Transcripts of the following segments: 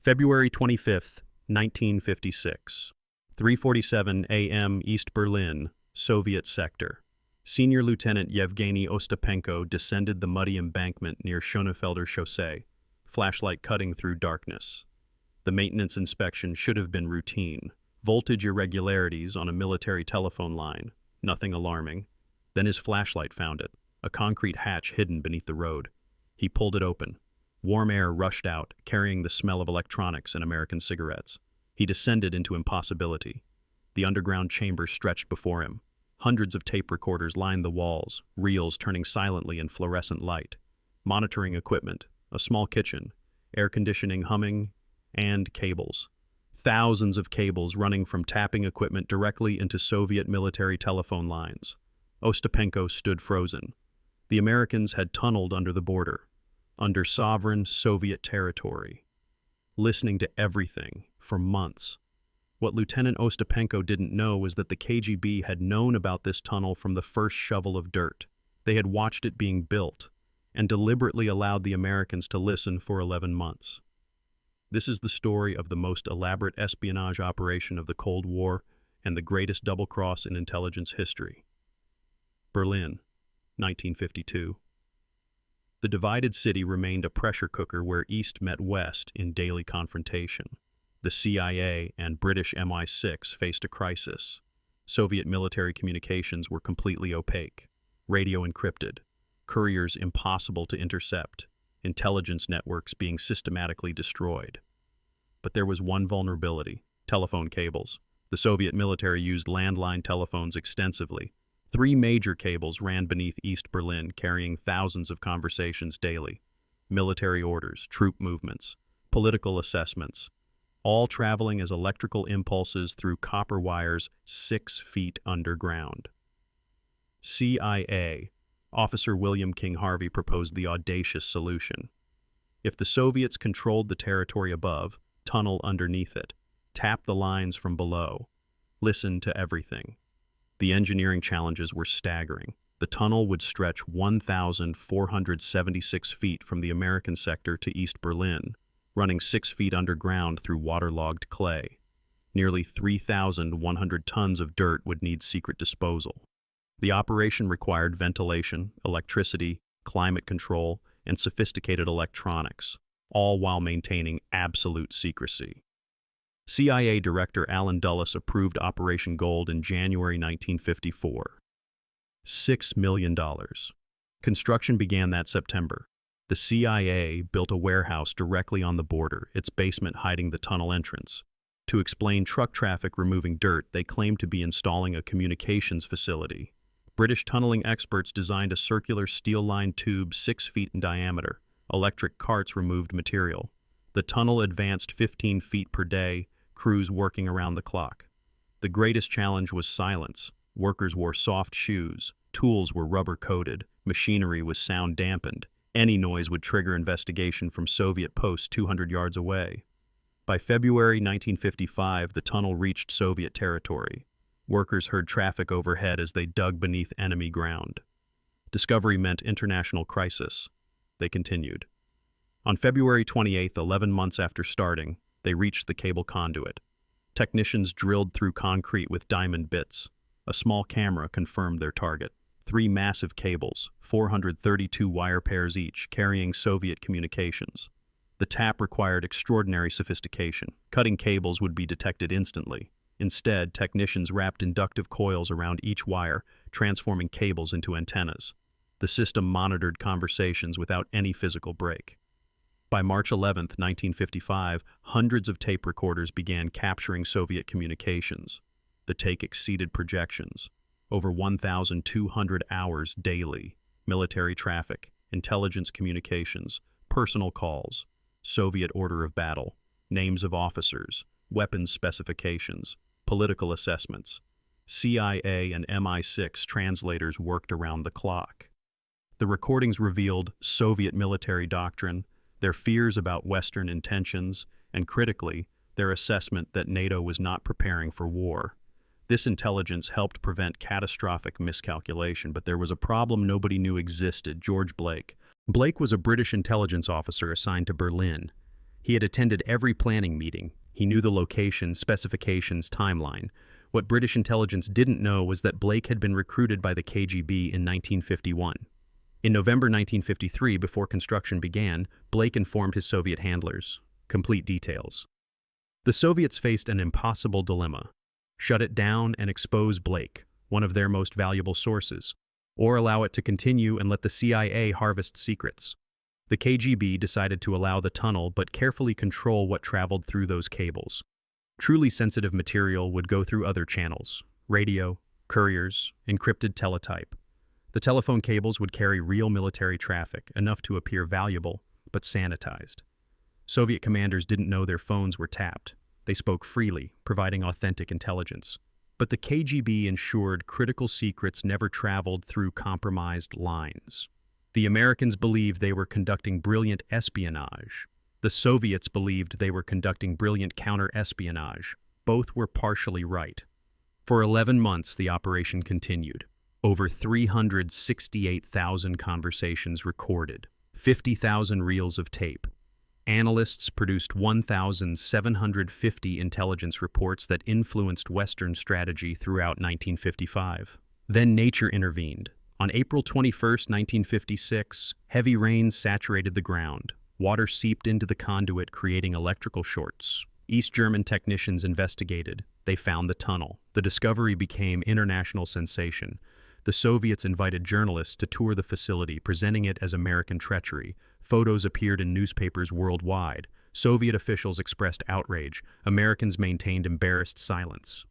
February 25th, 1956. 3:47 a.m. East Berlin, Soviet sector. Senior Lieutenant Yevgeny Ostapenko descended the muddy embankment near Schonefelder Chaussee, flashlight cutting through darkness. The maintenance inspection should have been routine. Voltage irregularities on a military telephone line, nothing alarming. Then his flashlight found it, a concrete hatch hidden beneath the road. He pulled it open. Warm air rushed out, carrying the smell of electronics and American cigarettes. He descended into impossibility. The underground chamber stretched before him. Hundreds of tape recorders lined the walls, reels turning silently in fluorescent light. Monitoring equipment, a small kitchen, air conditioning humming, and cables. Thousands of cables running from tapping equipment directly into Soviet military telephone lines. Ostapenko stood frozen. The Americans had tunneled under the border, under sovereign Soviet territory, listening to everything for months. What Lieutenant Ostapenko didn't know was that the KGB had known about this tunnel from the first shovel of dirt. They had watched it being built and deliberately allowed the Americans to listen for 11 months. This is the story of the most elaborate espionage operation of the Cold War and the greatest double-cross in intelligence history. Berlin, 1952. The divided city remained a pressure cooker where East met West in daily confrontation. The CIA and British MI6 faced a crisis. Soviet military communications were completely opaque, radio encrypted, couriers impossible to intercept, intelligence networks being systematically destroyed. But there was one vulnerability: telephone cables. The Soviet military used landline telephones extensively. 3 major cables ran beneath East Berlin, carrying thousands of conversations daily. Military orders, troop movements, political assessments, all traveling as electrical impulses through copper wires 6 feet underground. CIA Officer William King Harvey proposed the audacious solution. If the Soviets controlled the territory above, tunnel underneath it, tap the lines from below, listen to everything. The engineering challenges were staggering. The tunnel would stretch 1,476 feet from the American sector to East Berlin, running 6 feet underground through waterlogged clay. Nearly 3,100 tons of dirt would need secret disposal. The operation required ventilation, electricity, climate control, and sophisticated electronics, all while maintaining absolute secrecy. CIA Director Allen Dulles approved Operation Gold in January 1954. $6 million. Construction began that September. The CIA built a warehouse directly on the border, its basement hiding the tunnel entrance. To explain truck traffic removing dirt, they claimed to be installing a communications facility. British tunneling experts designed a circular steel-lined tube 6 feet in diameter. Electric carts removed material. The tunnel advanced 15 feet per day, crews working around the clock. The greatest challenge was silence. Workers wore soft shoes. Tools were rubber-coated. Machinery was sound-dampened. Any noise would trigger investigation from Soviet posts 200 yards away. By February 1955, the tunnel reached Soviet territory. Workers heard traffic overhead as they dug beneath enemy ground. Discovery meant international crisis. They continued. On February 28, 11 months after starting, they reached the cable conduit. Technicians drilled through concrete with diamond bits. A small camera confirmed their target. 3 massive cables, 432 wire pairs each, carrying Soviet communications. The tap required extraordinary sophistication. Cutting cables would be detected instantly. Instead, technicians wrapped inductive coils around each wire, transforming cables into antennas. The system monitored conversations without any physical break. By March 11, 1955, hundreds of tape recorders began capturing Soviet communications. The take exceeded projections. Over 1,200 hours daily. Military traffic, intelligence communications, personal calls, Soviet order of battle, names of officers, weapons specifications, political assessments. CIA and MI6 translators worked around the clock. The recordings revealed Soviet military doctrine, their fears about Western intentions, and critically, their assessment that NATO was not preparing for war. This intelligence helped prevent catastrophic miscalculation, but there was a problem nobody knew existed: George Blake. Blake was a British intelligence officer assigned to Berlin. He had attended every planning meeting. He knew the location, specifications, timeline. What British intelligence didn't know was that Blake had been recruited by the KGB in 1951. In November 1953, before construction began, Blake informed his Soviet handlers. Complete details. The Soviets faced an impossible dilemma: shut it down and expose Blake, one of their most valuable sources, or allow it to continue and let the CIA harvest secrets. The KGB decided to allow the tunnel but carefully control what traveled through those cables. Truly sensitive material would go through other channels: radio, couriers, encrypted teletype. The telephone cables would carry real military traffic, enough to appear valuable, but sanitized. Soviet commanders didn't know their phones were tapped. They spoke freely, providing authentic intelligence. But the KGB ensured critical secrets never traveled through compromised lines. The Americans believed they were conducting brilliant espionage. The Soviets believed they were conducting brilliant counter-espionage. Both were partially right. For 11 months, the operation continued. Over 368,000 conversations recorded, 50,000 reels of tape. Analysts produced 1,750 intelligence reports that influenced Western strategy throughout 1955. Then nature intervened. On April 21, 1956, heavy rains saturated the ground. Water seeped into the conduit, creating electrical shorts. East German technicians investigated. They found the tunnel. The discovery became international sensation. The Soviets invited journalists to tour the facility, presenting it as American treachery. Photos appeared in newspapers worldwide. Soviet officials expressed outrage. Americans maintained embarrassed silence.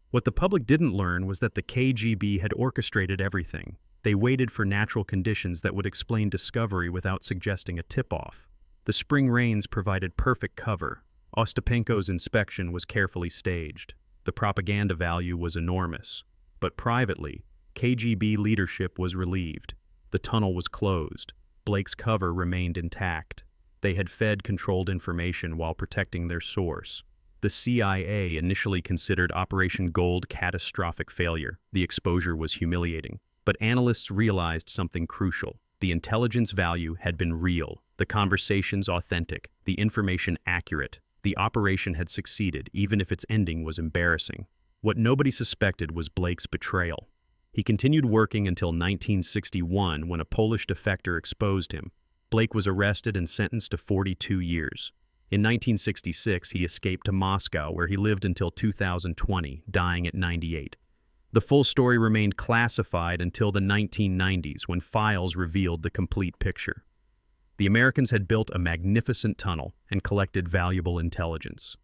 What the public didn't learn was that the KGB had orchestrated everything. They waited for natural conditions that would explain discovery without suggesting a tip-off. The spring rains provided perfect cover. Ostapenko's inspection was carefully staged. The propaganda value was enormous. But privately, KGB leadership was relieved. The tunnel was closed. Blake's cover remained intact. They had fed controlled information while protecting their source. The CIA initially considered Operation Gold catastrophic failure. The exposure was humiliating. But analysts realized something crucial. The intelligence value had been real, the conversations authentic, the information accurate. The operation had succeeded, even if its ending was embarrassing. What nobody suspected was Blake's betrayal. He continued working until 1961, when a Polish defector exposed him. Blake was arrested and sentenced to 42 years. In 1966, he escaped to Moscow, where he lived until 2020, dying at 98. The full story remained classified until the 1990s, when files revealed the complete picture. The Americans had built a magnificent tunnel and collected valuable intelligence.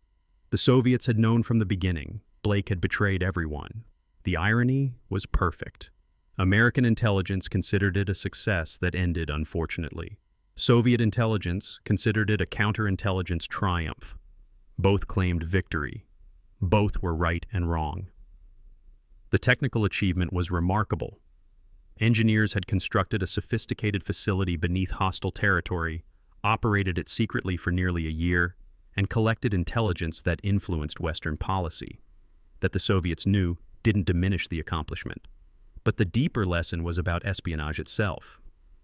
The Soviets had known from the beginning Blake had betrayed everyone. The irony was perfect. American intelligence considered it a success that ended unfortunately. Soviet intelligence considered it a counterintelligence triumph. Both claimed victory. Both were right and wrong. The technical achievement was remarkable. Engineers had constructed a sophisticated facility beneath hostile territory, operated it secretly for nearly a year, and collected intelligence that influenced Western policy. That the Soviets knew didn't diminish the accomplishment. But the deeper lesson was about espionage itself.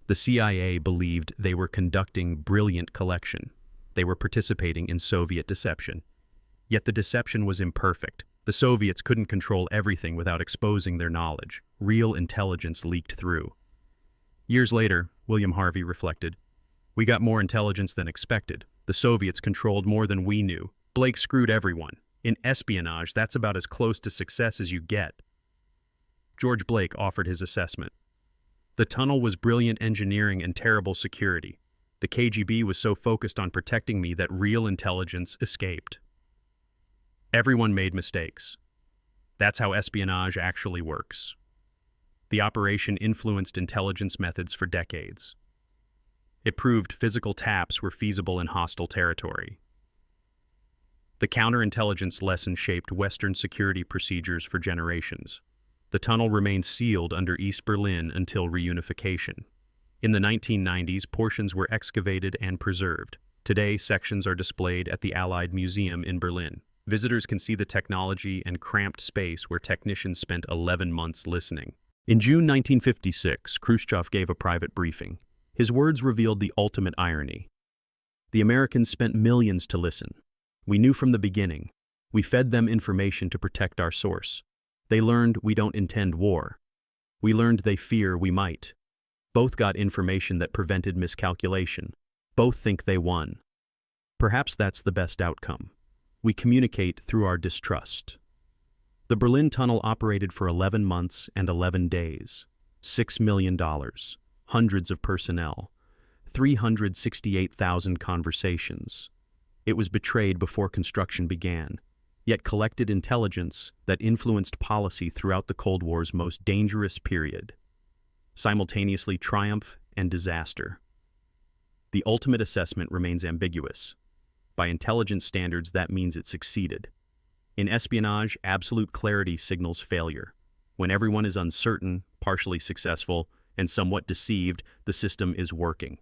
The CIA believed they were conducting brilliant collection. They were participating in Soviet deception. Yet the deception was imperfect. The Soviets couldn't control everything without exposing their knowledge. Real intelligence leaked through. Years later, William Harvey reflected, "We got more intelligence than expected. The Soviets controlled more than we knew. Blake screwed everyone. In espionage, that's about as close to success as you get." George Blake offered his assessment. The tunnel was brilliant engineering and terrible security. The KGB was so focused on protecting me that real intelligence escaped. Everyone made mistakes. That's how espionage actually works. The operation influenced intelligence methods for decades. It proved physical taps were feasible in hostile territory. The counterintelligence lesson shaped Western security procedures for generations. The tunnel remained sealed under East Berlin until reunification. In the 1990s, portions were excavated and preserved. Today, sections are displayed at the Allied Museum in Berlin. Visitors can see the technology and cramped space where technicians spent 11 months listening. In June 1956, Khrushchev gave a private briefing. His words revealed the ultimate irony. The Americans spent millions to listen. We knew from the beginning. We fed them information to protect our source. They learned we don't intend war. We learned they fear we might. Both got information that prevented miscalculation. Both think they won. Perhaps that's the best outcome. We communicate through our distrust. The Berlin Tunnel operated for 11 months and 11 days. $6 million. Hundreds of personnel. 368,000 conversations. It was betrayed before construction began, yet collected intelligence that influenced policy throughout the Cold War's most dangerous period. Simultaneously triumph and disaster. The ultimate assessment remains ambiguous. By intelligence standards, that means it succeeded. In espionage, absolute clarity signals failure. When everyone is uncertain, partially successful, and somewhat deceived, the system is working.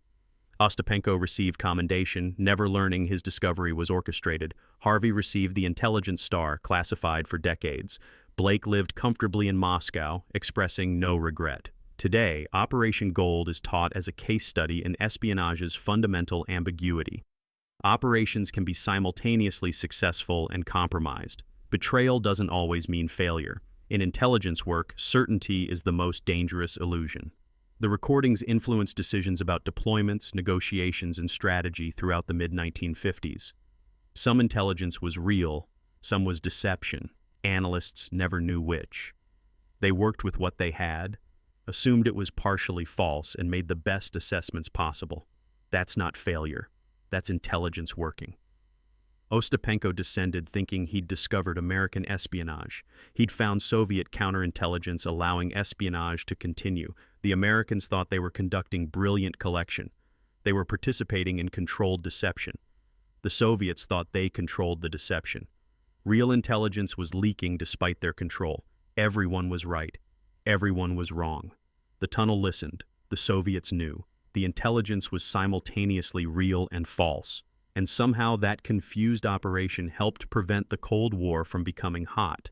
Ostapenko received commendation, never learning his discovery was orchestrated. Harvey received the Intelligence Star, classified for decades. Blake lived comfortably in Moscow, expressing no regret. Today, Operation Gold is taught as a case study in espionage's fundamental ambiguity. Operations can be simultaneously successful and compromised. Betrayal doesn't always mean failure. In intelligence work, certainty is the most dangerous illusion. The recordings influenced decisions about deployments, negotiations, and strategy throughout the mid-1950s. Some intelligence was real, some was deception. Analysts never knew which. They worked with what they had, assumed it was partially false, and made the best assessments possible. That's not failure. That's intelligence working. Ostapenko descended thinking he'd discovered American espionage. He'd found Soviet counterintelligence allowing espionage to continue. The Americans thought they were conducting brilliant collection. They were participating in controlled deception. The Soviets thought they controlled the deception. Real intelligence was leaking despite their control. Everyone was right. Everyone was wrong. The tunnel listened. The Soviets knew. The intelligence was simultaneously real and false. And somehow that confused operation helped prevent the Cold War from becoming hot.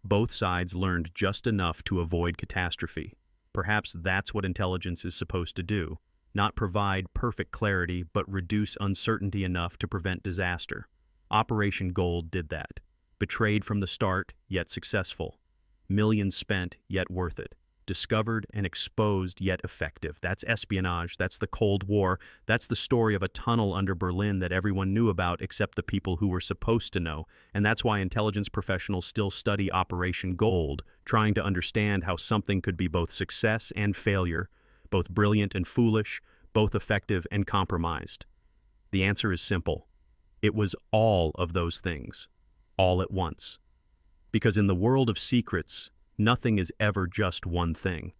Both sides learned just enough to avoid catastrophe. Perhaps that's what intelligence is supposed to do. Not provide perfect clarity, but reduce uncertainty enough to prevent disaster. Operation Gold did that. Betrayed from the start, yet successful. Millions spent, yet worth it. Discovered and exposed, yet effective. That's espionage. That's the Cold War. That's the story of a tunnel under Berlin that everyone knew about except the people who were supposed to know. And that's why intelligence professionals still study Operation Gold, trying to understand how something could be both success and failure, both brilliant and foolish, both effective and compromised. The answer is simple. It was all of those things, all at once. Because in the world of secrets, nothing is ever just one thing.